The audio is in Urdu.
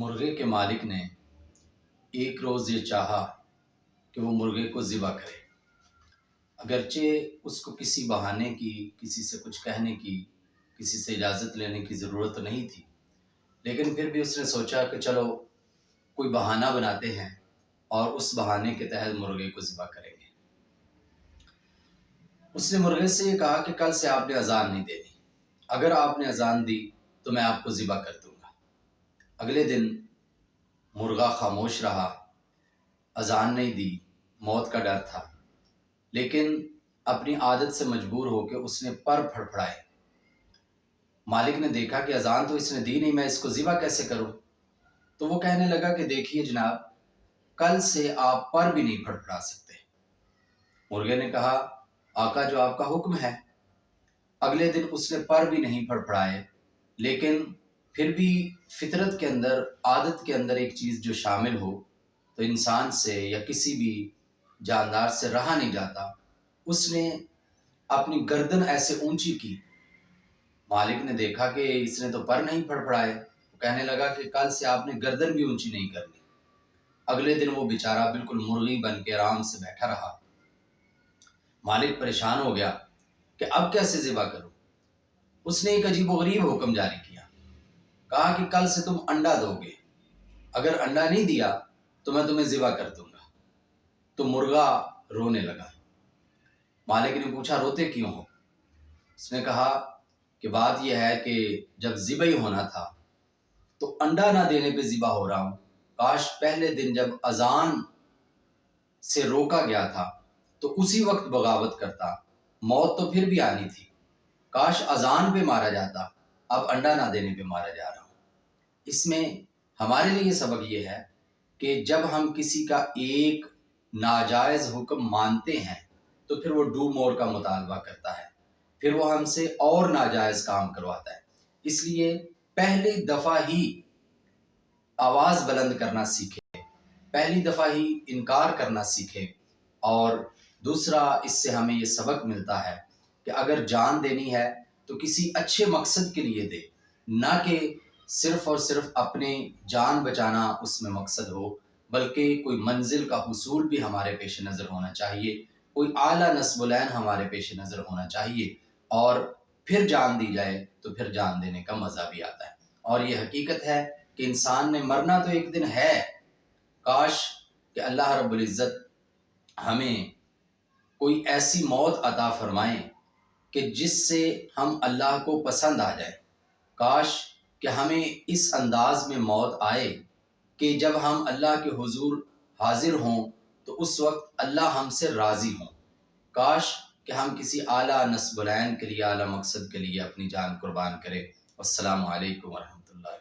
مرغے کے مالک نے ایک روز یہ چاہا کہ وہ مرغے کو ذبح کرے، اگرچہ اس کو کسی بہانے کی، کسی سے کچھ کہنے کی، کسی سے اجازت لینے کی ضرورت نہیں تھی، لیکن پھر بھی اس نے سوچا کہ چلو کوئی بہانہ بناتے ہیں اور اس بہانے کے تحت مرغے کو ذبح کریں گے۔ اس نے مرغے سے یہ کہا کہ کل سے آپ نے اذان نہیں دینی، اگر آپ نے اذان دی تو میں آپ کو ذبح کر دوں گا۔ اگلے دن مرغا خاموش رہا، اذان نہیں دی، موت کا ڈر تھا، لیکن اپنی عادت سے مجبور ہو کے اس نے پر پھڑپھڑائے۔ مالک نے دیکھا کہ اذان تو اس نے دی نہیں، میں اس کو ذبح کیسے کروں؟ تو وہ کہنے لگا کہ دیکھیے جناب، کل سے آپ پر بھی نہیں پھڑپھڑا سکتے۔ مرغے نے کہا آقا جو آپ کا حکم ہے۔ اگلے دن اس نے پر بھی نہیں پھڑپھڑائے، لیکن پھر بھی فطرت کے اندر، عادت کے اندر ایک چیز جو شامل ہو تو انسان سے یا کسی بھی جاندار سے رہا نہیں جاتا۔ اس نے اپنی گردن ایسے اونچی کی، مالک نے دیکھا کہ اس نے تو پر نہیں پھڑپھڑائے، وہ کہنے لگا کہ کل سے آپ نے گردن بھی اونچی نہیں کرنی۔ اگلے دن وہ بیچارہ بالکل مرغی بن کے آرام سے بیٹھا رہا۔ مالک پریشان ہو گیا کہ اب کیسے ذبح کروں؟ اس نے ایک عجیب و غریب حکم جاری کیا، کہا کہ کل سے تم انڈا دو گے، اگر انڈا نہیں دیا تو میں تمہیں ذبح کر دوں گا۔ تو مرغا رونے لگا۔ مالک نے پوچھا روتے کیوں ہو؟ اس نے کہا کہ بات یہ ہے کہ جب ذبح ہی ہونا تھا تو انڈا نہ دینے پہ ذبح ہو رہا ہوں، کاش پہلے دن جب اذان سے روکا گیا تھا تو اسی وقت بغاوت کرتا، موت تو پھر بھی آنی تھی، کاش اذان پہ مارا جاتا، اب انڈا نہ دینے پہ مارا جا رہا ہوں۔ اس میں ہمارے لیے سبق یہ ہے کہ جب ہم کسی کا ایک ناجائز حکم مانتے ہیں تو پھر وہ ڈو مور کا مطالبہ کرتا ہے، پھر وہ ہم سے اور ناجائز کام کرواتا ہے۔ اس لیے پہلی دفعہ ہی آواز بلند کرنا سیکھے، پہلی دفعہ ہی انکار کرنا سیکھے، اور دوسرا اس سے ہمیں یہ سبق ملتا ہے کہ اگر جان دینی ہے تو کسی اچھے مقصد کے لیے دے، نہ کہ صرف اور صرف اپنے جان بچانا اس میں مقصد ہو، بلکہ کوئی منزل کا حصول بھی ہمارے پیش نظر ہونا چاہیے، کوئی اعلیٰ نصب العین ہمارے پیش نظر ہونا چاہیے، اور پھر جان دی جائے تو پھر جان دینے کا مزہ بھی آتا ہے۔ اور یہ حقیقت ہے کہ انسان نے مرنا تو ایک دن ہے، کاش کہ اللہ رب العزت ہمیں کوئی ایسی موت عطا فرمائیں کہ جس سے ہم اللہ کو پسند آ جائے، کاش کہ ہمیں اس انداز میں موت آئے کہ جب ہم اللہ کے حضور حاضر ہوں تو اس وقت اللہ ہم سے راضی ہوں، کاش کہ ہم کسی اعلیٰ نصب العین کے لیے، اعلیٰ مقصد کے لیے اپنی جان قربان کریں۔ والسلام علیکم ورحمۃ اللہ۔